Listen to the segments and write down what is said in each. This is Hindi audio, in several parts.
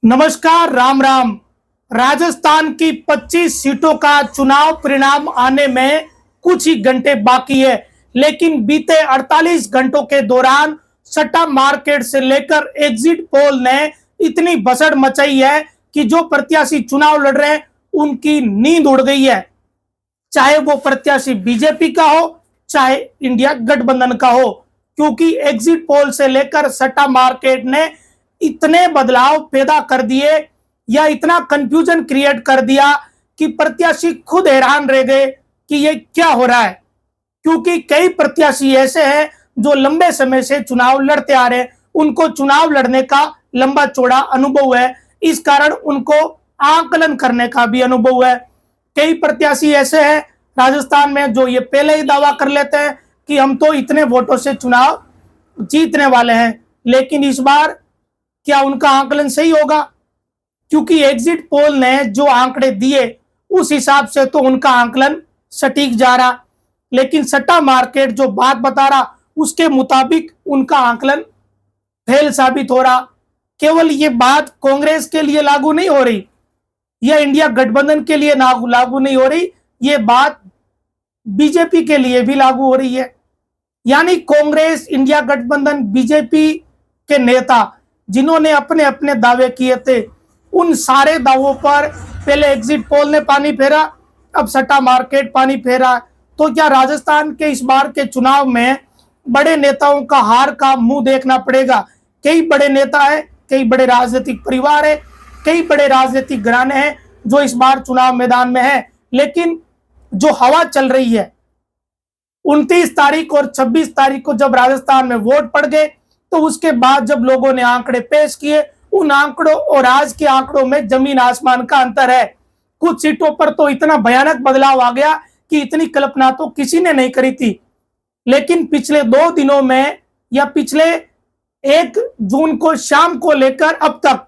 नमस्कार, राम राम। राजस्थान की 25 सीटों का चुनाव परिणाम आने में कुछ ही घंटे बाकी है, लेकिन बीते 48 घंटों के दौरान सट्टा मार्केट से लेकर एग्जिट पोल ने इतनी भसड़ मचाई है कि जो प्रत्याशी चुनाव लड़ रहे हैं उनकी नींद उड़ गई है। चाहे वो प्रत्याशी बीजेपी का हो, चाहे इंडिया गठबंधन का हो, क्योंकि एग्जिट पोल से लेकर सट्टा मार्केट ने इतने बदलाव पैदा कर दिए या इतना कंफ्यूजन क्रिएट कर दिया कि प्रत्याशी खुद हैरान रह गए कि ये क्या हो रहा है। क्योंकि कई प्रत्याशी ऐसे हैं जो लंबे समय से चुनाव लड़ते आ रहे हैं, उनको चुनाव लड़ने का लंबा चौड़ा अनुभव है, इस कारण उनको आकलन करने का भी अनुभव है। कई प्रत्याशी ऐसे हैं राजस्थान में जो ये पहले ही दावा कर लेते हैं कि हम तो इतने वोटों से चुनाव जीतने वाले हैं, लेकिन इस बार क्या उनका आकलन सही होगा? क्योंकि एग्जिट पोल ने जो आंकड़े दिए उस हिसाब से तो उनका आकलन सटीक जा रहा, लेकिन सट्टा मार्केट जो बात बता रहा उसके मुताबिक उनका आकलन फेल साबित हो रहा। केवल ये बात कांग्रेस के लिए लागू नहीं हो रही या इंडिया गठबंधन के लिए लागू नहीं हो रही, ये बात बीजेपी के लिए भी लागू हो रही है। यानी कांग्रेस, इंडिया गठबंधन, बीजेपी के नेता जिन्होंने अपने अपने दावे किए थे, उन सारे दावों पर पहले एग्जिट पोल ने पानी फेरा, अब सट्टा मार्केट पानी फेरा। तो क्या राजस्थान के इस बार के चुनाव में बड़े नेताओं का हार का मुंह देखना पड़ेगा? कई बड़े नेता हैं, कई बड़े राजनीतिक परिवार है, कई बड़े राजनीतिक घराने हैं जो इस बार चुनाव मैदान में है, लेकिन जो हवा चल रही है 29 तारीख और 26 तारीख को जब राजस्थान में वोट पड़ गए, तो उसके बाद जब लोगों ने आंकड़े पेश किए, उन आंकड़ों और आज के आंकड़ों में जमीन आसमान का अंतर है। कुछ सीटों पर तो इतना भयानक बदलाव आ गया कि इतनी कल्पना तो किसी ने नहीं करी थी। लेकिन पिछले 2 दिनों में या पिछले 1 जून को शाम को लेकर अब तक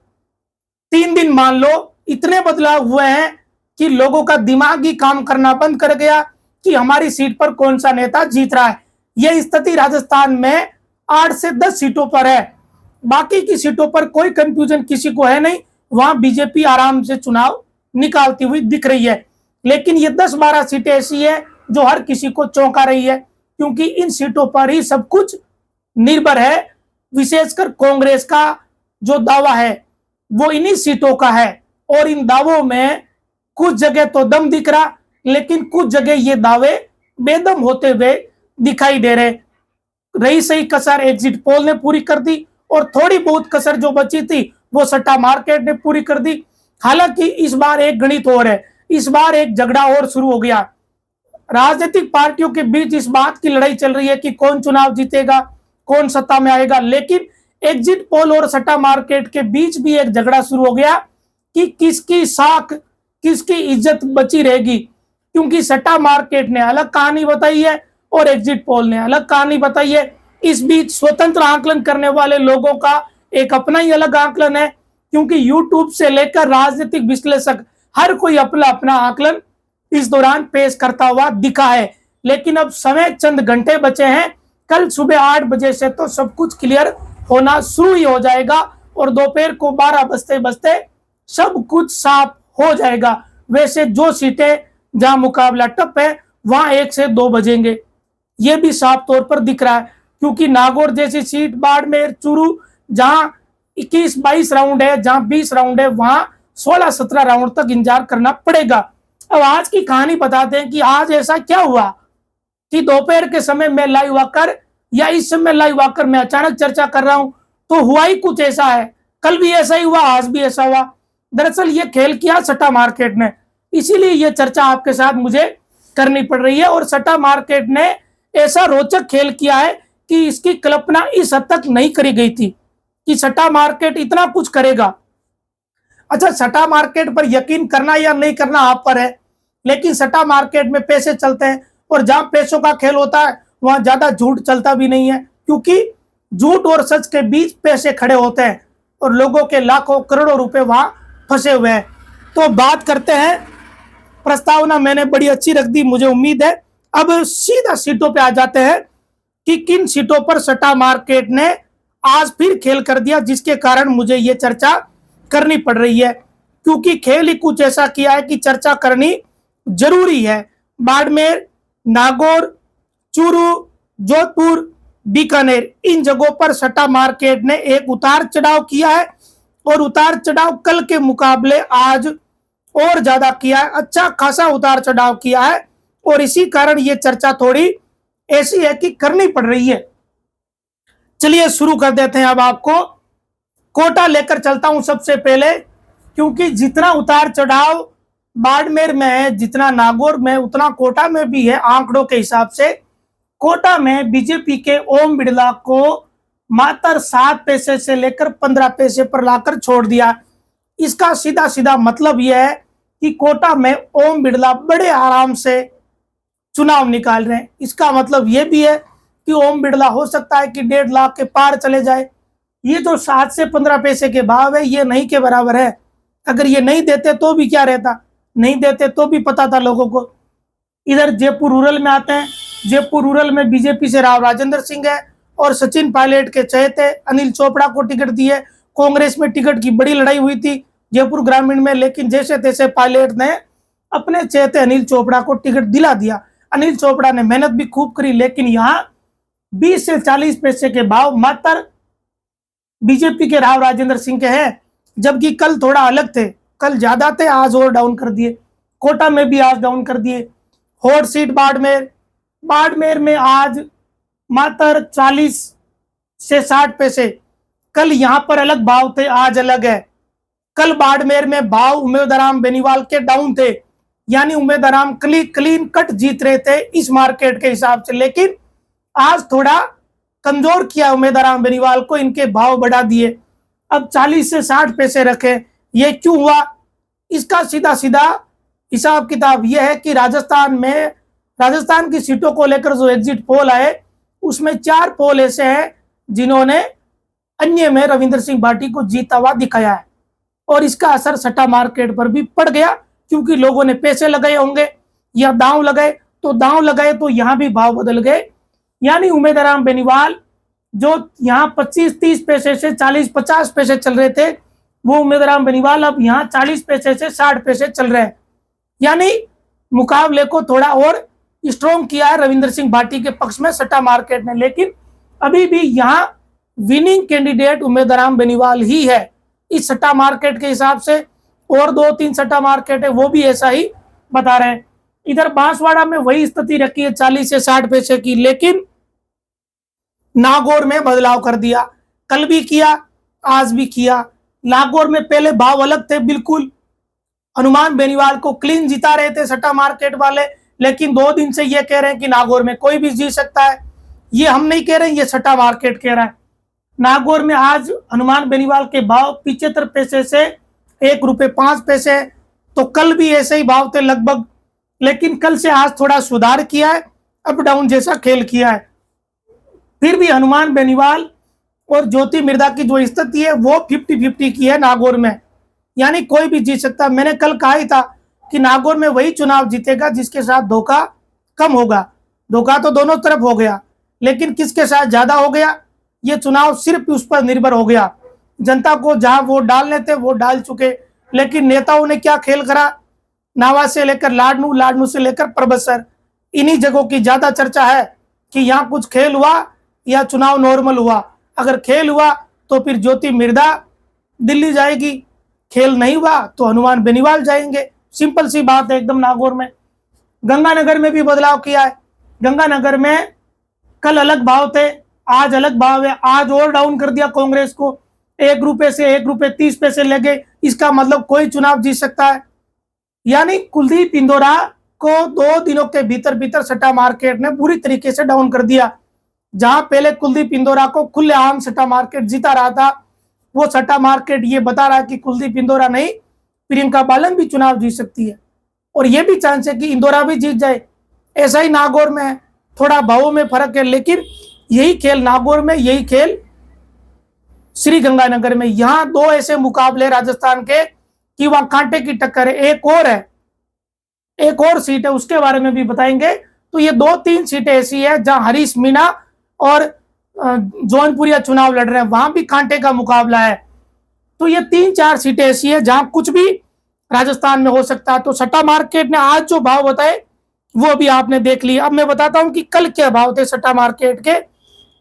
3 दिन मान लो, इतने बदलाव हुए हैं कि लोगों का दिमाग ही काम करना बंद कर गया कि हमारी सीट पर कौन सा नेता जीत रहा है। यह स्थिति राजस्थान में 8 से 10 सीटों पर है। बाकी की सीटों पर कोई कंफ्यूजन किसी को है नहीं, वहां बीजेपी आराम से चुनाव निकालती हुई दिख रही है। लेकिन ये 10-12 सीटें ऐसी है जो हर किसी को चौंका रही है, क्योंकि इन सीटों पर ही सब कुछ निर्भर है। विशेषकर कांग्रेस का जो दावा है वो इन्हीं सीटों का है, और इन दावों में कुछ जगह तो दम दिख रहा, लेकिन कुछ जगह ये दावे बेदम होते हुए दिखाई दे रहे। रही सही कसर एग्जिट पोल ने पूरी कर दी, और थोड़ी बहुत कसर जो बची थी वो सट्टा मार्केट ने पूरी कर दी। हालांकि इस बार एक गणित और है, इस बार एक झगड़ा और शुरू हो गया। राजनीतिक पार्टियों के बीच इस बात की लड़ाई चल रही है कि कौन चुनाव जीतेगा, कौन सत्ता में आएगा। लेकिन एग्जिट पोल और सट्टा मार्केट के बीच भी एक झगड़ा शुरू हो गया कि किसकी साख, किसकी इज्जत बची रहेगी, क्योंकि सट्टा मार्केट ने अलग कहानी बताई है और एग्जिट पोल ने अलग कहानी बताई है। इस बीच स्वतंत्र आकलन करने वाले लोगों का एक अपना ही अलग आकलन है, क्योंकि यूट्यूब से लेकर राजनीतिक विश्लेषक हर कोई अपना अपना आकलन इस दौरान पेश करता हुआ दिखा है। लेकिन अब समय चंद घंटे बचे हैं, कल सुबह 8 बजे से तो सब कुछ क्लियर होना शुरू ही हो जाएगा, और दोपहर को 12 बजते बजते सब कुछ साफ हो जाएगा। वैसे जो सीटें जहां मुकाबला टफ है वहां 1 से 2 बजेंगे, ये भी साफ तौर पर दिख रहा है। क्योंकि नागौर जैसी सीट, बाड़मेर, चूरू, जहां 21-22 राउंड है, जहां 20 राउंड है, वहां 16-17 राउंड तक इंतजार करना पड़ेगा। अब आज की कहानी बताते हैं कि आज ऐसा क्या हुआ कि दोपहर के समय मैं लाइव आकर या इस समय लाइव आकर मैं अचानक चर्चा कर रहा हूं, तो हुआ ही कुछ ऐसा है। कल भी ऐसा ही हुआ, आज भी ऐसा हुआ। दरअसल ये खेल किया सट्टा मार्केट ने, इसीलिए ये चर्चा आपके साथ मुझे करनी पड़ रही है। और सट्टा मार्केट ने ऐसा रोचक खेल किया है कि इसकी कल्पना इस हद तक नहीं करी गई थी कि सट्टा मार्केट इतना कुछ करेगा। अच्छा, सट्टा मार्केट पर यकीन करना या नहीं करना आप पर है, लेकिन सट्टा मार्केट में पैसे चलते हैं, और जहां पैसों का खेल होता है वहां ज्यादा झूठ चलता भी नहीं है, क्योंकि झूठ और सच के बीच पैसे खड़े होते हैं और लोगों के लाखों करोड़ों रुपए वहां फंसे हुए हैं। तो बात करते हैं, प्रस्तावना मैंने बड़ी अच्छी रख दी, मुझे उम्मीद है। अब सीधा सीटों पे आ जाते हैं कि किन सीटों पर सट्टा मार्केट ने आज फिर खेल कर दिया, जिसके कारण मुझे ये चर्चा करनी पड़ रही है, क्योंकि खेल ही कुछ ऐसा किया है कि चर्चा करनी जरूरी है। बाड़मेर, नागौर, चूरू, जोधपुर, बीकानेर, इन जगहों पर सट्टा मार्केट ने एक उतार चढ़ाव किया है और उतार चढ़ाव कल के मुकाबले आज और ज्यादा किया है, अच्छा खासा उतार चढ़ाव किया है। और इसी कारण ये चर्चा थोड़ी ऐसी है कि करनी पड़ रही है। चलिए शुरू कर देते हैं। अब आपको कोटा लेकर चलता हूं सबसे पहले, क्योंकि जितना उतार चढ़ाव बाड़मेर में है, जितना नागौर में, उतना कोटा में भी है। आंकड़ों के हिसाब से कोटा में बीजेपी के ओम बिड़ला को मात्र 7 पैसे से लेकर 15 पैसे पर लाकर छोड़ दिया। इसका सीधा सीधा मतलब यह है कि कोटा में ओम बिड़ला बड़े आराम से चुनाव निकाल रहे हैं। इसका मतलब यह भी है कि ओम बिड़ला हो सकता है कि 1.5 लाख के पार चले जाए। ये जो 7 से 15 पैसे के भाव है, ये नहीं के बराबर है। अगर ये नहीं देते तो भी क्या रहता, नहीं देते तो भी पता था लोगों को। इधर जयपुर रूरल में आते हैं। जयपुर रूरल में बीजेपी से राव राजेंद्र सिंह है और सचिन पायलट के चहेते अनिल चोपड़ा को टिकट दी है। कांग्रेस में टिकट की बड़ी लड़ाई हुई थी जयपुर ग्रामीण में, लेकिन जैसे तैसे पायलट ने अपने चहेते अनिल चोपड़ा को टिकट दिला दिया। अनिल चोपड़ा ने मेहनत भी खूब करी, लेकिन यहाँ 20 से 40 पैसे के भाव मात्र बीजेपी के राव राजेंद्र सिंह के हैं, जबकि कल थोड़ा अलग थे। कल ज्यादा थे, आज और डाउन कर दिए। कोटा में भी आज डाउन कर दिए। हॉट सीट बाड़मेर, बाड़मेर में आज मात्र 40 से 60 पैसे। कल यहां पर अलग भाव थे, आज अलग है। कल बाड़मेर में भाव उमेदराम बेनीवाल के डाउन थे, यानी उमेदराम क्लीन कट जीत रहे थे इस मार्केट के हिसाब से, लेकिन आज थोड़ा कमजोर किया उमेदराम बेनीवाल को, इनके भाव बढ़ा दिए। अब 40 से 60 पैसे रखे। ये क्यों हुआ? इसका सीधा सीधा हिसाब किताब यह है कि राजस्थान की सीटों को लेकर जो एग्जिट पोल आए, उसमें 4 पोल ऐसे हैं जिन्होंने अन्य में रविंद्र सिंह भाटी को जीता हुआ दिखाया है। और इसका असर सट्टा मार्केट पर भी पड़ गया, क्योंकि लोगों ने पैसे लगाए होंगे या दांव लगाए तो यहां भी भाव बदल गए। यानी उमेदराम बेनीवाल जो यहां 25-30 पैसे से 40-50 पैसे चल रहे थे, वो उमेदराम बेनीवाल अब यहां 40 पैसे से 60 पैसे चल रहे हैं। यानी मुकाबले को थोड़ा और स्ट्रॉन्ग किया है रविंद्र सिंह भाटी के पक्ष में सट्टा मार्केट ने, लेकिन अभी भी यहां विनिंग कैंडिडेट उमेदराम बेनीवाल ही है इस सट्टा मार्केट के हिसाब से। और 2-3 सट्टा मार्केट है वो भी ऐसा ही बता रहे हैं। इधर बांसवाड़ा में वही स्थिति रखी है 40 से 60 पैसे की, लेकिन नागौर में बदलाव कर दिया। कल भी किया, आज भी किया। नागौर में पहले भाव अलग थे बिल्कुल, हनुमान बेनीवाल को क्लीन जिता रहे थे सट्टा मार्केट वाले, लेकिन 2 दिन से ये कह रहे हैं कि नागौर में कोई भी जीत सकता है। ये हम नहीं कह रहे, ये सट्टा मार्केट कह रहा है। नागौर में आज हनुमान बेनीवाल के भाव 75 पैसे से 1 रुपये 5 पैसे, तो कल भी ऐसे ही भाव थे लगभग, लेकिन कल से आज थोड़ा सुधार किया है, अप डाउन जैसा खेल किया है। फिर भी हनुमान बेनीवाल और ज्योति मिर्धा की जो स्थिति है वो 50-50 की है नागौर में, यानी कोई भी जीत सकता। मैंने कल कहा ही था कि नागौर में वही चुनाव जीतेगा जिसके साथ धोखा कम होगा। धोखा तो दोनों तरफ हो गया, लेकिन किसके साथ ज्यादा हो गया, ये चुनाव सिर्फ उस पर निर्भर हो गया। जनता को जहां वोट डालने थे वो डाल चुके, लेकिन नेताओं ने क्या खेल करा, नावा से लेकर लाडनू, लाडनू से लेकर परबसर, इन्हीं जगहों की ज्यादा चर्चा है कि यहाँ कुछ खेल हुआ या चुनाव नॉर्मल हुआ। अगर खेल हुआ तो फिर ज्योति मिर्धा दिल्ली जाएगी, खेल नहीं हुआ तो हनुमान बेनीवाल जाएंगे। सिंपल सी बात है एकदम। नागौर में, गंगानगर में भी बदलाव किया है। गंगानगर में कल अलग भाव थे, आज अलग भाव है। आज और डाउन कर दिया कांग्रेस को, 1 रुपये से 1 रुपये 30 पैसे ले गए। इसका मतलब कोई चुनाव जीत सकता है। यानी कुलदीप इंदौरा को 2 दिनों के भीतर सट्टा मार्केट ने बुरी तरीके से डाउन कर दिया। जहां पहले कुलदीप इंदौरा को खुलेआम सट्टा मार्केट जीता रहा था, वो सट्टा मार्केट ये बता रहा है कि कुलदीप इंदौरा नहीं, प्रियंका बालन भी चुनाव जीत सकती है। और ये भी चांस है कि इंदौरा भी जीत जाए। ऐसा ही नागौर में है, थोड़ा भावों में फर्क है, लेकिन यही खेल नागौर में, यही खेल श्री गंगानगर में। यहाँ 2 ऐसे मुकाबले राजस्थान के कि वहां कांटे की टक्कर है। एक और सीट है, उसके बारे में भी बताएंगे। तो ये 2-3 सीटें ऐसी है जहां हरीश मीणा और जौनपुरिया चुनाव लड़ रहे हैं, वहां भी कांटे का मुकाबला है। तो ये 3-4 सीटें ऐसी है जहां कुछ भी राजस्थान में हो सकता है। तो सट्टा मार्केट ने आज जो भाव बताए वो भी आपने देख लिया। अब मैं बताता हूं कि कल क्या भाव थे सट्टा मार्केट के।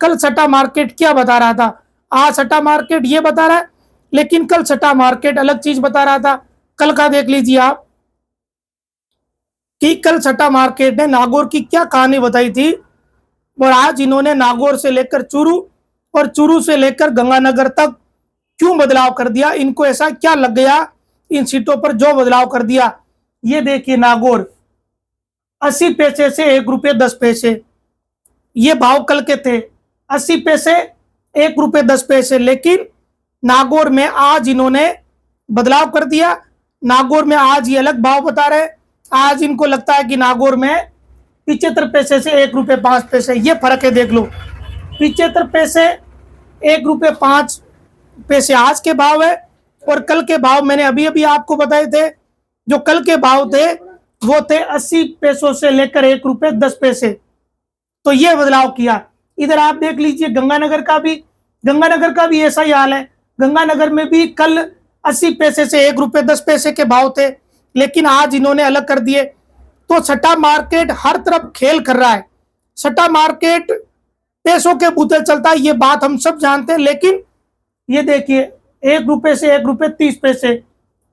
कल सट्टा मार्केट क्या बता रहा था, आज सट्टा मार्केट ये बता रहा है, लेकिन कल सट्टा मार्केट अलग चीज बता रहा था। कल का देख लीजिए आप कि कल सट्टा मार्केट ने नागौर की क्या कहानी बताई थी, और आज इन्होंने नागौर से लेकर चूरू और चूरू से लेकर गंगानगर तक क्यों बदलाव कर दिया, इनको ऐसा क्या लग गया इन सीटों पर जो बदलाव कर दिया। ये देखिए नागौर 80 पैसे से 1 रुपये 10 पैसे, ये भाव कल के थे 80 पैसे 1 रुपये 10 पैसे, लेकिन नागौर में आज इन्होंने बदलाव कर दिया। नागौर में आज ये अलग भाव बता रहे, आज इनको लगता है कि नागौर में 75 पैसे से 1 रुपये 5 पैसे, ये फर्क है देख लो। 75 पैसे 1 रुपये 5 पैसे आज के भाव है, और कल के भाव मैंने अभी अभी आपको बताए थे। जो कल के भाव थे वो थे 80 पैसों से लेकर 1 रुपये 10 पैसे। तो ये बदलाव किया। इधर आप देख लीजिए गंगानगर का भी ऐसा ही हाल है। गंगानगर में भी कल 80 पैसे से 1 रुपये 10 पैसे के भाव थे, लेकिन आज इन्होंने अलग कर दिए। तो सट्टा मार्केट हर तरफ खेल कर रहा है। सट्टा मार्केट पैसों के बूते चलता है, ये बात हम सब जानते हैं, लेकिन ये देखिए 1 रुपये से 1 रुपये 30 पैसे,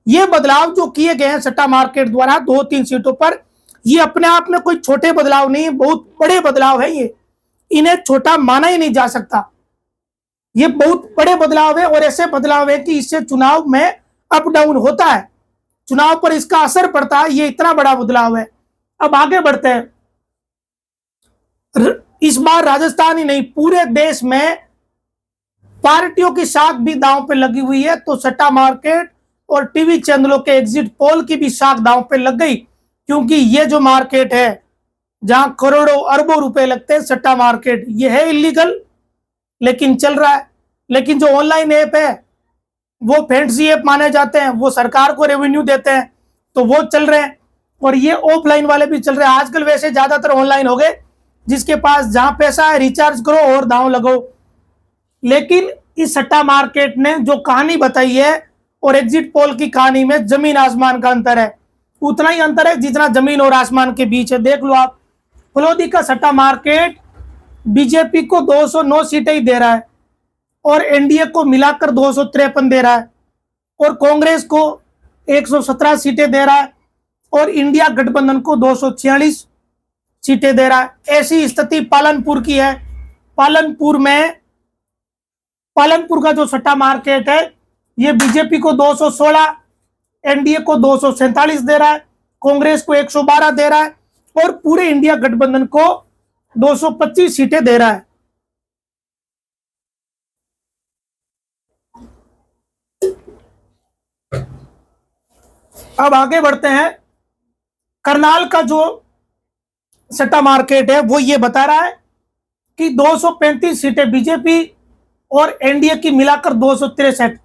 ये बदलाव जो किए गए हैं सट्टा मार्केट द्वारा 2-3 सीटों पर, ये अपने आप में कोई छोटे बदलाव नहीं है, बहुत बड़े बदलाव है ये, इन्हें छोटा माना ही नहीं जा सकता। ये बहुत बड़े बदलाव है, और ऐसे बदलाव है कि इससे चुनाव में अप डाउन होता है, चुनाव पर इसका असर पड़ता है। ये इतना बड़ा बदलाव है। अब आगे बढ़ते हैं। इस बार राजस्थान ही नहीं पूरे देश में पार्टियों की साख भी दांव पे लगी हुई है। तो सट्टा मार्केट और टीवी चैनलों के एग्जिट पोल की भी साख दांव पे लग गई, क्योंकि ये जो मार्केट है जहां करोड़ों अरबों रुपए लगते हैं, सट्टा मार्केट ये है इलीगल लेकिन चल रहा है। लेकिन जो ऑनलाइन ऐप है वो फैंसी ऐप माने जाते हैं, वो सरकार को रेवेन्यू देते हैं, तो वो चल रहे हैं। और ये ऑफलाइन वाले भी चल रहे हैं। आजकल वैसे ज्यादातर ऑनलाइन हो गए, जिसके पास जहां पैसा है रिचार्ज करो और दांव लगाओ। लेकिन इस सट्टा मार्केट ने जो कहानी बताई है और एग्जिट पोल की कहानी में जमीन आसमान का अंतर है। उतना ही अंतर है जितना जमीन और आसमान के बीच है। देख लो आप, फलोदी का सट्टा मार्केट बीजेपी को 209 सीटें ही दे रहा है, और एनडीए को मिलाकर 253 दे रहा है, और कांग्रेस को 117 सीटें दे रहा है, और इंडिया गठबंधन को 246 सीटें दे रहा है। ऐसी स्थिति पालनपुर की है। पालनपुर का जो सट्टा मार्केट है ये बीजेपी को 216, एनडीए को 247 दे रहा है, कांग्रेस को 112 दे रहा है, और पूरे इंडिया गठबंधन को 225 सीटें दे रहा है। अब आगे बढ़ते हैं। करनाल का जो सट्टा मार्केट है वो ये बता रहा है कि 235 सीटें बीजेपी और एनडीए की मिलाकर 263,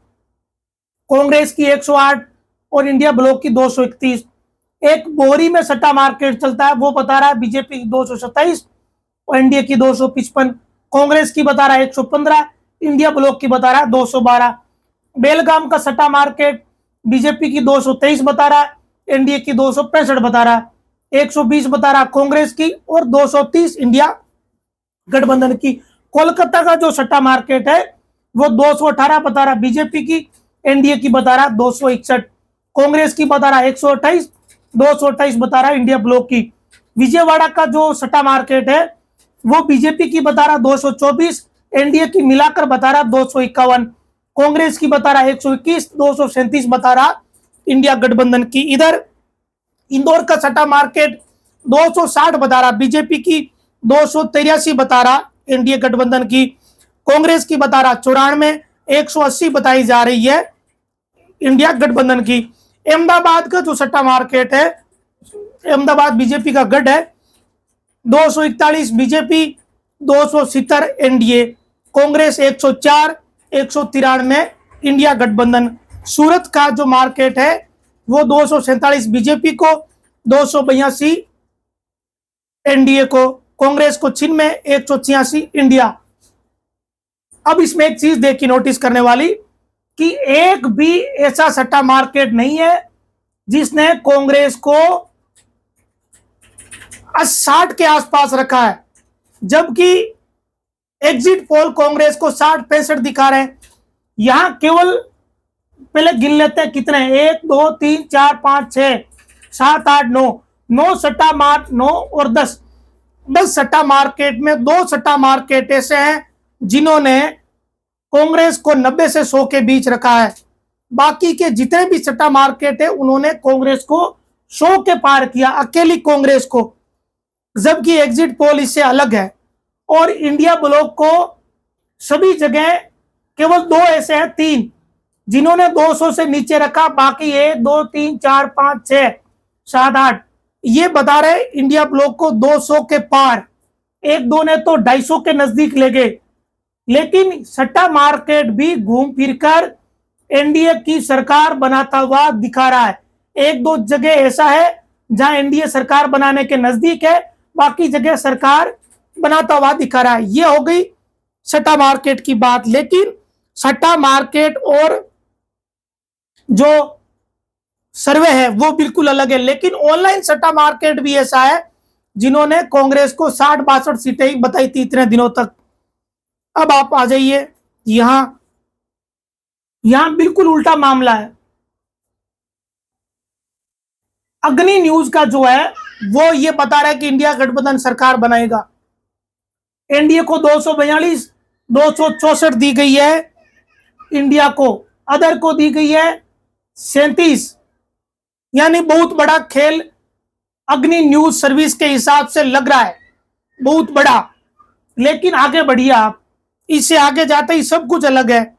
कांग्रेस की 108 और इंडिया ब्लॉक की 231। एक बोरी में सट्टा मार्केट चलता है, वो बता रहा है बीजेपी की 227 और एनडीए की 255, कांग्रेस की बता रहा है 115, इंडिया ब्लॉक की बता रहा है 212। बेलगाम का सट्टा मार्केट बीजेपी की 223 बता रहा है, एनडीए की 265 बता रहा है, 120 बता रहा है कांग्रेस की, और 230 इंडिया गठबंधन की। कोलकाता का जो सट्टा मार्केट है वो 218 बता रहा है बीजेपी की, एनडीए की बता रहा है 261, कांग्रेस की बता रहा है 128, 228 बता रहा है इंडिया ब्लॉक की। विजयवाड़ा का जो सट्टा मार्केट है वो बीजेपी की बता रहा 224, एनडीए की मिलाकर बता रहा 251, कांग्रेस की बता रहा 121, 237 बता रहा इंडिया गठबंधन की। इधर इंदौर का सट्टा मार्केट 260 बता रहा बीजेपी की, 283 बता रहा एनडीए गठबंधन की, कांग्रेस की बता रहा 94, 180 बताई जा रही है इंडिया गठबंधन की। अहमदाबाद का जो सट्टा मार्केट है, अहमदाबाद बीजेपी का गढ़ है, 241 बीजेपी, 270 एनडीए, कांग्रेस 104, 193 इंडिया गठबंधन। सूरत का जो मार्केट है वो 247 बीजेपी को, 282 एनडीए को, कांग्रेस को 96, 186 इंडिया। अब इसमें एक चीज देखी नोटिस करने वाली कि एक भी ऐसा सट्टा मार्केट नहीं है जिसने कांग्रेस को 60 के आसपास रखा है, जबकि एग्जिट पोल कांग्रेस को 60-65 दिखा रहे हैं। यहां केवल पहले गिन लेते हैं कितने, 1 2 3 4 5 6 7 8 9 सट्टा मार्क 9 और 10 सट्टा मार्केट में 2 सट्टा मार्केट ऐसे हैं जिन्होंने कांग्रेस को 90 से 100 के बीच रखा है। बाकी के जितने भी सट्टा मार्केट है उन्होंने कांग्रेस को 100 के पार किया, अकेली कांग्रेस को, जबकि एग्जिट पोल इससे अलग है। और इंडिया ब्लॉक को सभी जगह केवल 2 ऐसे हैं, 3 जिन्होंने 200 से नीचे रखा, बाकी 1 2 3 4 5 6 7 8 ये बता रहे इंडिया ब्लॉक को 200 के पार, 1-2 ने तो 250 के नजदीक ले गए। लेकिन सट्टा मार्केट भी घूम फिरकर एनडीए की सरकार बनाता हुआ दिखा रहा है। 1-2 जगह ऐसा है जहां एनडीए सरकार बनाने के नजदीक है, बाकी जगह सरकार बनाता हुआ दिखा रहा है। ये हो गई सट्टा मार्केट की बात। लेकिन सट्टा मार्केट और जो सर्वे है वो बिल्कुल अलग है। लेकिन ऑनलाइन सट्टा मार्केट भी ऐसा है जिन्होंने कांग्रेस को 60-62 सीटें ही बताई थी इतने दिनों तक। अब आप आ जाइए, यहां बिल्कुल उल्टा मामला है। अग्नि न्यूज का जो है वो ये बता रहा है कि इंडिया गठबंधन सरकार बनाएगा। एनडीए को 242, 264 दी गई है इंडिया को, अदर को दी गई है 37, यानी बहुत बड़ा खेल अग्नि न्यूज सर्विस के हिसाब से लग रहा है, बहुत बड़ा। लेकिन आगे बढ़िए आप, इससे आगे जाते ही सब कुछ अलग है।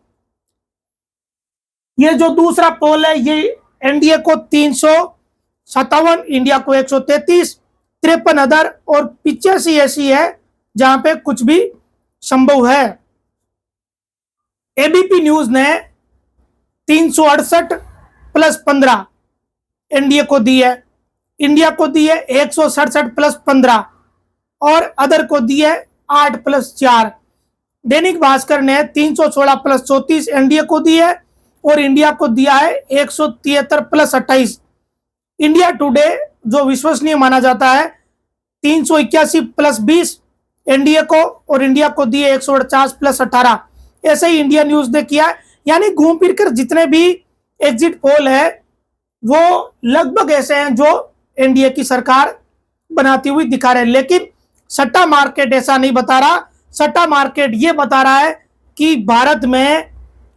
ये जो दूसरा पोल है ये एनडीए को 357, इंडिया को 133, 53 अदर और 85 ऐसी है जहां पे कुछ भी संभव है। एबीपी न्यूज ने 368 प्लस 15 एनडीए को दी है, इंडिया को दी है 167 प्लस 15 और अदर को दी है 8 प्लस 4। दैनिक भास्कर ने 316 प्लस 34 एनडीए को दी है और इंडिया को दिया है 173 प्लस 28। इंडिया टुडे जो विश्वसनीय माना जाता है 381 प्लस 20 एनडीए को और इंडिया को दिए 149 प्लस 18। ऐसे ही इंडिया न्यूज ने किया। यानी घूम फिर कर जितने भी एग्जिट पोल है वो लगभग ऐसे हैं जो एनडीए की सरकार बनाती हुई दिखा रहे हैं। लेकिन सट्टा मार्केट ऐसा नहीं बता रहा। सट्टा मार्केट ये बता रहा है कि भारत में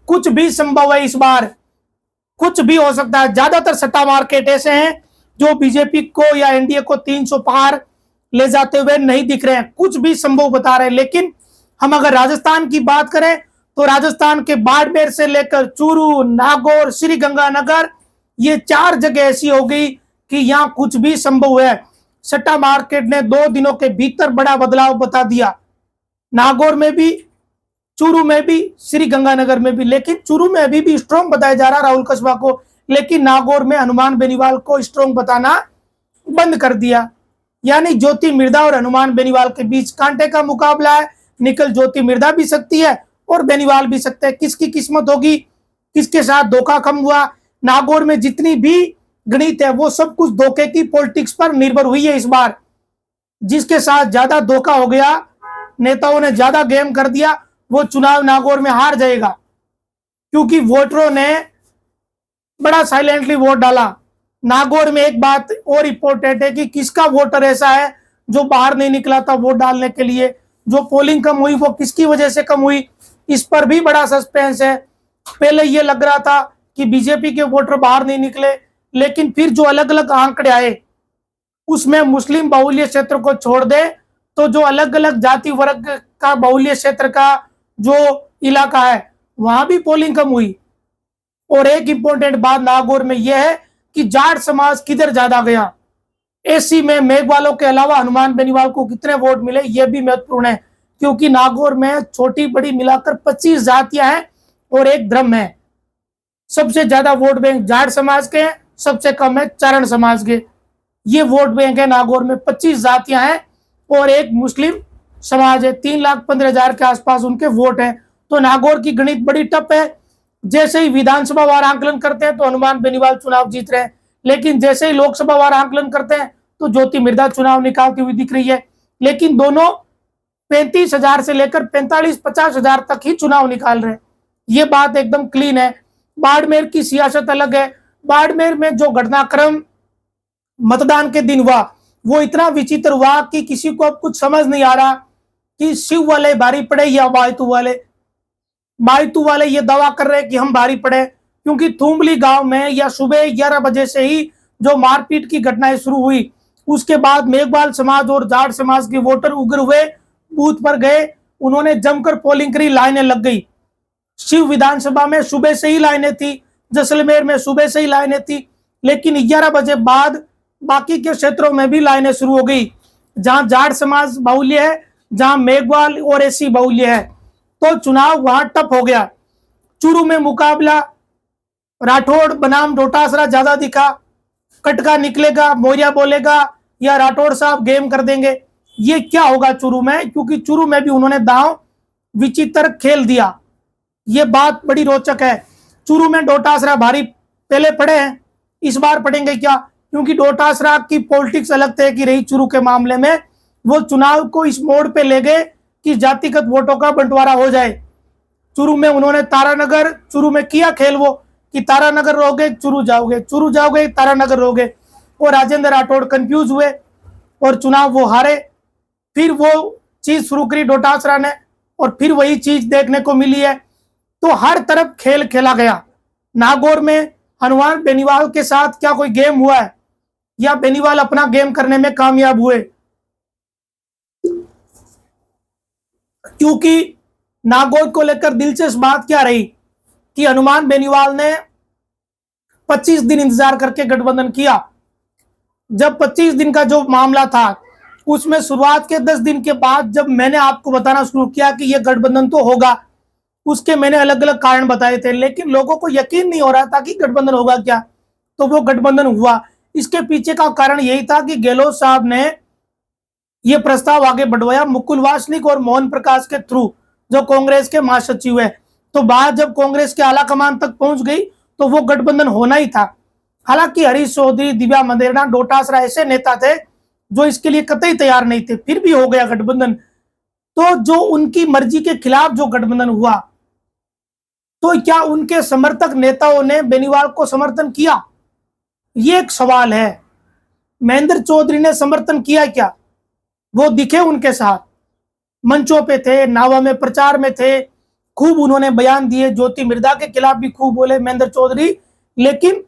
कुछ भी संभव है, इस बार कुछ भी हो सकता है। ज्यादातर सट्टा मार्केट ऐसे हैं जो बीजेपी को या एनडीए को 300 पार ले जाते हुए नहीं दिख रहे हैं, कुछ भी संभव बता रहे हैं। लेकिन हम अगर राजस्थान की बात करें तो राजस्थान के बाड़मेर से लेकर चूरू, नागौर, श्रीगंगानगर, ये 4 जगह ऐसी हो गई कि यहां कुछ भी संभव है। सट्टा मार्केट ने 2 दिनों के भीतर बड़ा बदलाव बता दिया, नागौर में भी, चूरू में भी, श्रीगंगानगर में भी। लेकिन चूरू में अभी भी स्ट्रॉन्ग बताया जा रहा राहुल कस्बा को, लेकिन नागौर में हनुमान बेनीवाल को स्ट्रॉन्ग बताना बंद कर दिया। यानी ज्योति मिर्धा और हनुमान बेनीवाल के बीच कांटे का मुकाबला है। निकल ज्योति मिर्धा भी सकती है और बेनीवाल भी सकते हैं। किसकी किस्मत होगी, किसके साथ धोखा कम हुआ। नागौर में जितनी भी गणित है वो सब कुछ धोखे की पॉलिटिक्स पर निर्भर हुई है। इस बार जिसके साथ ज्यादा धोखा हो गया, नेताओं ने ज्यादा गेम कर दिया, वो चुनाव नागौर में हार जाएगा, क्योंकि वोटरों ने बड़ा साइलेंटली वोट डाला। नागौर में एक बात और इंपॉर्टेंट है कि किसका वोटर ऐसा है जो बाहर नहीं निकला था वोट डालने के लिए। जो पोलिंग कम हुई वो किसकी वजह से कम हुई, इस पर भी बड़ा सस्पेंस है। पहले ये लग रहा था कि बीजेपी के वोटर बाहर नहीं निकले, लेकिन फिर जो अलग अलग आंकड़े आए उसमें मुस्लिम बाहुल्य क्षेत्र को छोड़ दे तो जो अलग अलग जाति वर्ग का बाहुल्य क्षेत्र का जो इलाका है वहां भी पोलिंग कम हुई। और एक इंपॉर्टेंट बात नागौर में यह है कि जाट समाज किधर ज्यादा गया। एसी में मेघवालों के अलावा हनुमान बेनीवाल को कितने वोट मिले यह भी महत्वपूर्ण है, क्योंकि नागौर में छोटी बड़ी मिलाकर 25 जातियां हैं और एक धर्म है। सबसे ज्यादा वोट बैंक जाट समाज के हैं, सबसे कम है चारण समाज के। ये वोट बैंक है नागौर में, 25 जातियां हैं और एक मुस्लिम समाज है। 3,15,000 के आसपास उनके वोट हैं। तो नागौर की गणित बड़ी टफ है। जैसे ही विधानसभा वार आंकलन करते हैं तो हनुमान बेनीवाल चुनाव जीत रहे हैं, लेकिन जैसे ही लोकसभा वार आंकलन करते हैं तो ज्योति मिर्धा चुनाव निकालती हुई दिख रही है। लेकिन दोनों 35,000 से लेकर 45-50,000 तक ही चुनाव निकाल रहे हैं। ये बात एकदम क्लीन है। बाड़मेर की सियासत अलग है। बाड़मेर में जो घटनाक्रम मतदान के दिन हुआ वो इतना विचित्र हुआ कि किसी को अब कुछ समझ नहीं आ रहा कि शिव वाले भारी पड़े या बायतू वाले। बायतू वाले ये दावा कर रहे हैं कि हम भारी पड़े, क्योंकि थुम्बली गांव में या सुबह 11 बजे से ही जो मारपीट की घटनाएं शुरू हुई, उसके बाद मेघवाल समाज और जाट समाज के वोटर उग्र हुए, बूथ पर गए, उन्होंने जमकर पोलिंग करी, लाइनें लग गई। शिव विधानसभा में सुबह से ही लाइनें थी, जैसलमेर में सुबह से ही लाइनें थी, लेकिन 11 बजे बाद बाकी के क्षेत्रों में भी लाइनें शुरू हो गई। जहां जाट समाज बाहुल्य है, जहां मेघवाल और एसी बाहुल्य है, तो चुनाव वहां टफ हो गया। चूरू में मुकाबला राठौड़ बनाम डोटासरा ज्यादा दिखा। कटका निकलेगा, मौर्या बोलेगा या राठौड़ साहब गेम कर देंगे, ये क्या होगा चूरू में, क्योंकि चूरू में भी उन्होंने दांव विचित्र खेल दिया। ये बात बड़ी रोचक है। चूरू में डोटासरा भारी पहले पड़े हैं, इस बार पड़ेंगे क्या, क्योंकि डोटासरा की पॉलिटिक्स अलग तरह की रही। चूरू के मामले में वो चुनाव को इस मोड़ पे ले गए कि जातिगत वोटों का बंटवारा हो जाए। चूरू में उन्होंने तारानगर, चूरू में किया खेल वो कि तारानगर रहोगे चूरू जाओगे, चूरू जाओगे तारानगर रहोगे, और राजेंद्र राठौड़ कंफ्यूज हुए और चुनाव वो हारे। फिर वो चीज शुरू करी डोटासरा ने और फिर वही चीज देखने को मिली है। तो हर तरफ खेल खेला गया। नागौर में हनुमान बेनीवाल के साथ क्या कोई गेम हुआ है या बेनीवाल अपना गेम करने में कामयाब हुए? क्योंकि नागौर को लेकर दिलचस्प बात क्या रही कि हनुमान बेनीवाल ने 25 दिन इंतजार करके गठबंधन किया। जब 25 दिन का जो मामला था उसमें शुरुआत के 10 दिन के बाद जब मैंने आपको बताना शुरू किया कि यह गठबंधन तो होगा, उसके मैंने अलग अलग कारण बताए थे, लेकिन लोगों को यकीन नहीं हो रहा था कि गठबंधन होगा क्या, तो वो गठबंधन हुआ। इसके पीछे का कारण यही था कि गहलोत साहब ने यह प्रस्ताव आगे बढ़वाया मुकुल वासनिक और मोहन प्रकाश के थ्रू, जो कांग्रेस के महासचिव है। तो बात जब कांग्रेस के आला कमान तक पहुंच गई तो वो गठबंधन होना ही था। हालांकि हरीश चौधरी, दिव्या मंदेरणा, डोटासरा ऐसे नेता थे जो इसके लिए कतई तैयार नहीं थे, फिर भी हो गया गठबंधन। तो जो उनकी मर्जी के खिलाफ जो गठबंधन हुआ, तो क्या उनके समर्थक नेताओं ने बेनीवाल को समर्थन किया, ये एक सवाल है। महेंद्र चौधरी ने समर्थन किया क्या? वो दिखे उनके साथ, मंचों पे थे, नावा में प्रचार में थे, खूब उन्होंने बयान दिए, ज्योति मिर्धा के खिलाफ भी खूब बोले महेंद्र चौधरी, लेकिन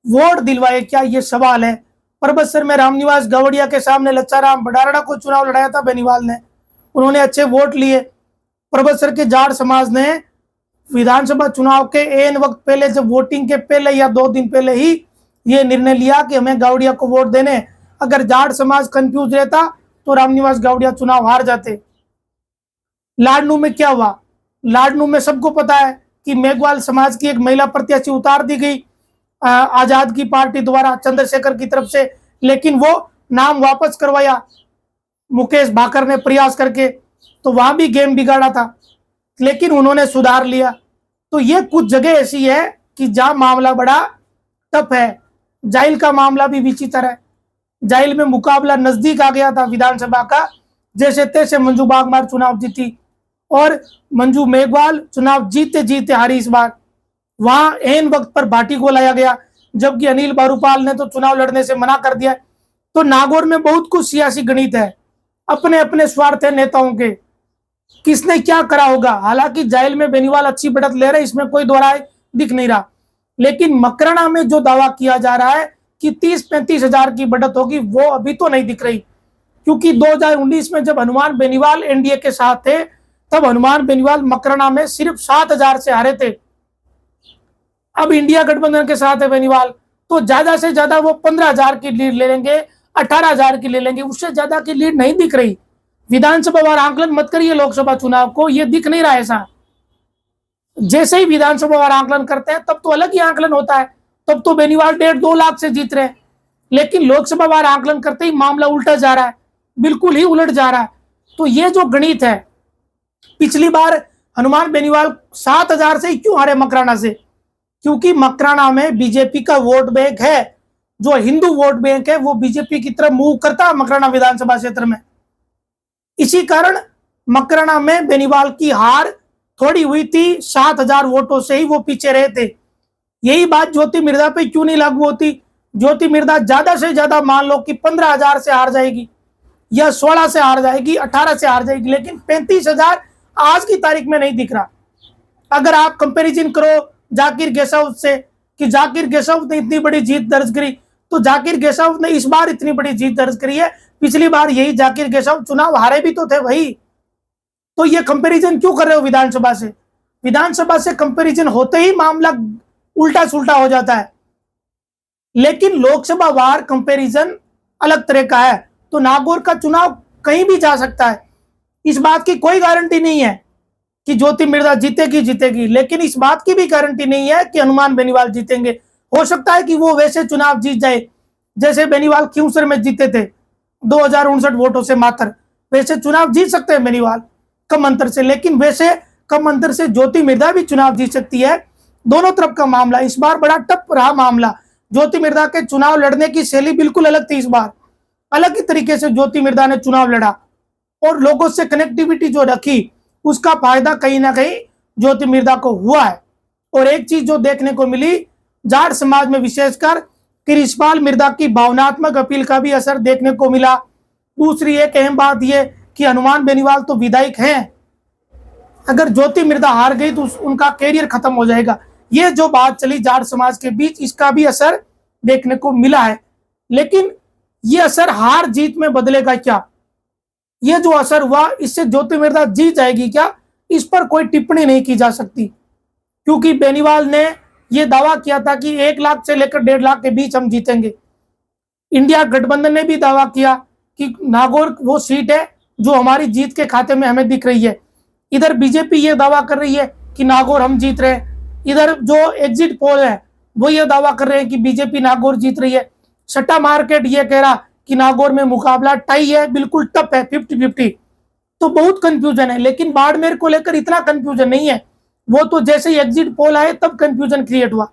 वोट दिलवाए क्या, ये सवाल है। परबतसर में रामनिवास गवड़िया के सामने लच्छाराम भडारड़ा को चुनाव लड़ाया था बेनीवाल ने, उन्होंने अच्छे वोट लिए। परबतसर के जाट समाज ने विधानसभा चुनाव के एन वक्त पहले, जब वोटिंग के पहले या 2 दिन पहले ही ये निर्णय लिया कि हमें गावड़िया को वोट देने। अगर जाट समाज कंफ्यूज रहता तो रामनिवास गावड़िया चुनाव हार जाते। लाडनू में क्या हुआ? लाडनू में सबको पता है कि मेघवाल समाज की एक महिला प्रत्याशी उतार दी गई आजाद की पार्टी द्वारा, चंद्रशेखर की तरफ से, लेकिन वो नाम वापस करवाया मुकेश भाकर ने प्रयास करके, तो वहां भी गेम बिगाड़ा था, लेकिन उन्होंने सुधार लिया। तो ये कुछ जगह ऐसी है कि जहां मामला बड़ा टफ है। जाइल का मामला भी विचित्र है। जाइल में मुकाबला नजदीक आ गया था विधानसभा का, जैसे तैसे मंजू बागमार चुनाव जीती और मंजू मेघवाल चुनाव जीते जीते हारी इस बार। वहां एन वक्त पर भाटी को लाया गया, जबकि अनिल बारूपाल ने तो चुनाव लड़ने से मना कर दिया। तो नागौर में बहुत कुछ सियासी गणित है, अपने अपने स्वार्थ है नेताओं के, किसने क्या करा होगा। हालांकि जाइल में बेनीवाल अच्छी बढ़त ले रहे, इसमें कोई दोहराए दिख नहीं रहा, लेकिन मकराना में जो दावा किया जा रहा है कि 30-35 हजार की बढ़त होगी, वो अभी तो नहीं दिख रही। क्योंकि 2019 में जब हनुमान बेनीवाल एनडीए के साथ थे, तब हनुमान बेनीवाल मकराना में सिर्फ 7,000 से हारे थे। अब इंडिया गठबंधन के साथ है बेनीवाल, तो ज्यादा से ज्यादा वो 15,000 की लीड ले लेंगे, 18,000 की ले लेंगे, उससे ज्यादा की लीड नहीं दिख रही। विधानसभा वार आंकलन मत करिए लोकसभा चुनाव को, ये दिख नहीं रहा ऐसा। जैसे ही विधानसभा वार आंकलन करते हैं तब तो अलग ही आंकलन होता है, तब तो बेनीवाल 1.5-2 लाख से जीत रहे हैं, लेकिन लोकसभा वार आंकलन करते ही मामला उल्टा जा रहा है, बिल्कुल ही उलट जा रहा है। तो ये जो गणित है, पिछली बार हनुमान बेनीवाल 7,000 से ही क्यों हारे मकराना से? क्योंकि मकराना में बीजेपी का वोट बैंक है, जो हिंदू वोट बैंक है वो बीजेपी की तरफ मूव करता है मकराना विधानसभा क्षेत्र में। इसी कारण मकराना में बेनीवाल की हार थोड़ी हुई थी, 7,000 वोटों से ही वो पीछे रहे थे। यही बात ज्योति मिर्धा पे क्यों नहीं लागू होती? ज्योति मिर्धा ज्यादा से ज्यादा मान लो कि 15,000 से हार जाएगी, या 16 से हार जाएगी, 18 से हार जाएगी, लेकिन 35,000 आज की तारीख में नहीं दिख रहा। अगर आप कंपैरिजन करो जाकिर गेसाउत से कि जाकिर गेसाउत ने इतनी बड़ी जीत दर्ज करी, तो जाकिर गेसाउत ने इस बार इतनी बड़ी जीत दर्ज करी है, पिछली बार यही जाकिर गेसाउत चुनाव हारे भी तो थे भाई। तो ये कंपैरिजन क्यों कर रहे हो विधानसभा से? विधानसभा से कंपैरिजन होते ही मामला उल्टा सुल्टा हो जाता है, लेकिन लोकसभा वार कंपैरिजन अलग तरह का है। तो नागौर का चुनाव कहीं भी जा सकता है, इस बात की कोई गारंटी नहीं है कि ज्योति मिर्धा जीतेगी, लेकिन इस बात की भी गारंटी नहीं है कि हनुमान बेनीवाल जीतेंगे। हो सकता है कि वो वैसे चुनाव जीत जाए जैसे बेनीवाल खियूसर में जीते थे 2059 वोटों से मात्र, वैसे चुनाव जीत सकते हैं बेनीवाल कम अंतर से, लेकिन वैसे कम अंतर से ज्योति मिर्धा भी चुनाव जीत सकती है। दोनों तरफ का मामला इस बार बड़ा टफ रहा मामला। ज्योति मिर्धा के चुनाव लड़ने की शैली बिल्कुल अलग थी, इस बार अलग ही तरीके से ज्योति मिर्धा ने चुनाव लड़ा और लोगों से कनेक्टिविटी जो रखी उसका फायदा कहीं ना कहीं ज्योति मिर्धा को हुआ है। और एक चीज जो देखने को मिली, जाट समाज में विशेषकर कृष्णपाल मिर्धा की भावनात्मक अपील का भी असर देखने को मिला। दूसरी एक अहम बात यह कि हनुमान बेनीवाल तो विधायक हैं, अगर ज्योति मिर्धा हार गई तो उनका कैरियर खत्म हो जाएगा। ये जो बात चली जाट समाज के बीच, इसका भी असर देखने को मिला है। लेकिन ये असर हार जीत में बदलेगा क्या? ये जो असर हुआ इससे ज्योति मिर्धा जीत जाएगी क्या, इस पर कोई टिप्पणी नहीं की जा सकती, क्योंकि बेनीवाल ने यह दावा किया था कि 1 लाख से लेकर 1.5 लाख के बीच हम जीतेंगे। इंडिया गठबंधन ने भी दावा किया कि नागौर वो सीट है जो हमारी जीत के खाते में हमें दिख रही है। इधर बीजेपी ये दावा कर रही है कि नागौर हम जीत रहे हैं, इधर जो एग्जिट पोल है वो ये दावा कर रहे हैं कि बीजेपी नागौर जीत रही है। सट्टा मार्केट ये कह रहा कि नागौर में मुकाबला टाई है, बिल्कुल टफ है, 50-50। तो बहुत कंफ्यूजन है, लेकिन बाड़मेर को लेकर इतना कंफ्यूजन नहीं है। वो तो जैसे ही एग्जिट पोल आए तब कंफ्यूजन क्रिएट हुआ।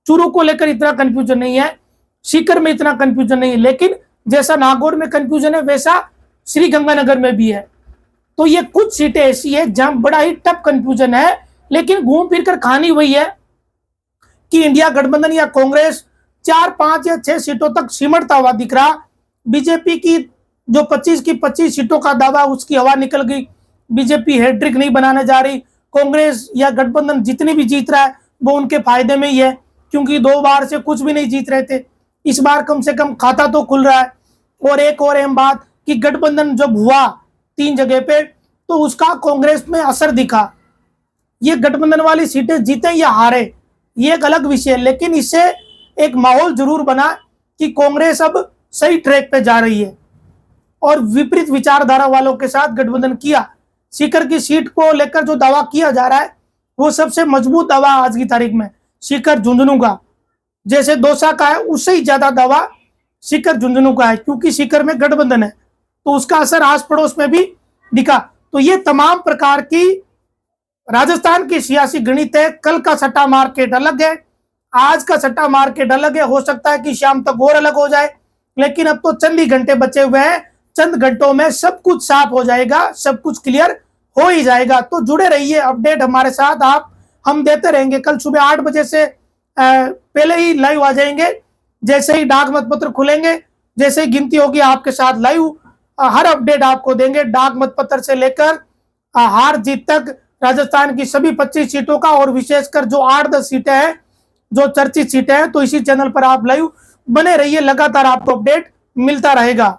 चूरू को लेकर इतना कंफ्यूजन नहीं है, सीकर में इतना कंफ्यूजन नहीं है, लेकिन जैसा नागौर में कंफ्यूजन है वैसा श्रीगंगानगर में भी है। तो ये कुछ सीटें ऐसी है जहां बड़ा ही टफ कंफ्यूजन है, लेकिन घूम फिर कर कहानी वही है कि इंडिया गठबंधन या कांग्रेस 4, 5 या 6 सीटों तक सिमटता हुआ दिख रहा। बीजेपी की जो 25 की 25 सीटों का दावा, उसकी हवा निकल गई। बीजेपी हैट्रिक नहीं बनाने जा रही। कांग्रेस या गठबंधन जितनी भी जीत रहा है वो उनके फायदे में ही है, क्योंकि 2 बार से कुछ भी नहीं जीत रहे थे। इस बार कम से कम खाता तो खुल रहा है। और एक और अहम बात कि गठबंधन जब हुआ 3 जगह पे तो उसका कांग्रेस में असर दिखा। ये गठबंधन वाली सीटें जीते या हारे ये एक अलग विषय है, लेकिन इससे एक माहौल जरूर बना कि कांग्रेस अब सही ट्रैक पे जा रही है और विपरीत विचारधारा वालों के साथ गठबंधन किया। सीकर की सीट को लेकर जो दावा किया जा रहा है वो सबसे मजबूत दावा आज की तारीख में सीकर झुंझुनू का, जैसे दौसा का है उससे ही ज्यादा दावा सीकर झुंझुनू का है, क्योंकि सीकर में गठबंधन है तो उसका असर आस पड़ोस में भी दिखा। तो ये तमाम प्रकार की राजस्थान की सियासी गणित है। कल का सट्टा मार्केट अलग है, आज का सट्टा मार्केट अलग है, हो सकता है कि शाम तक और अलग हो जाए, लेकिन अब तो चंद ही घंटे बचे हुए हैं। चंद घंटों में सब कुछ साफ हो जाएगा, सब कुछ क्लियर हो ही जाएगा। तो जुड़े रहिए, अपडेट हमारे साथ आप हम देते रहेंगे। कल सुबह 8 बजे से पहले ही लाइव आ जाएंगे। जैसे ही डाक मतपत्र खुलेंगे, जैसे ही गिनती होगी आपके साथ लाइव हर अपडेट आपको देंगे। डाक मतपत्र से लेकर हार जीत तक राजस्थान की सभी 25 सीटों का, और विशेषकर जो 8-10 सीटें हैं जो चर्चित सीटें हैं, तो इसी चैनल पर आप लाइव बने रहिए। लगातार आपको अपडेट मिलता रहेगा।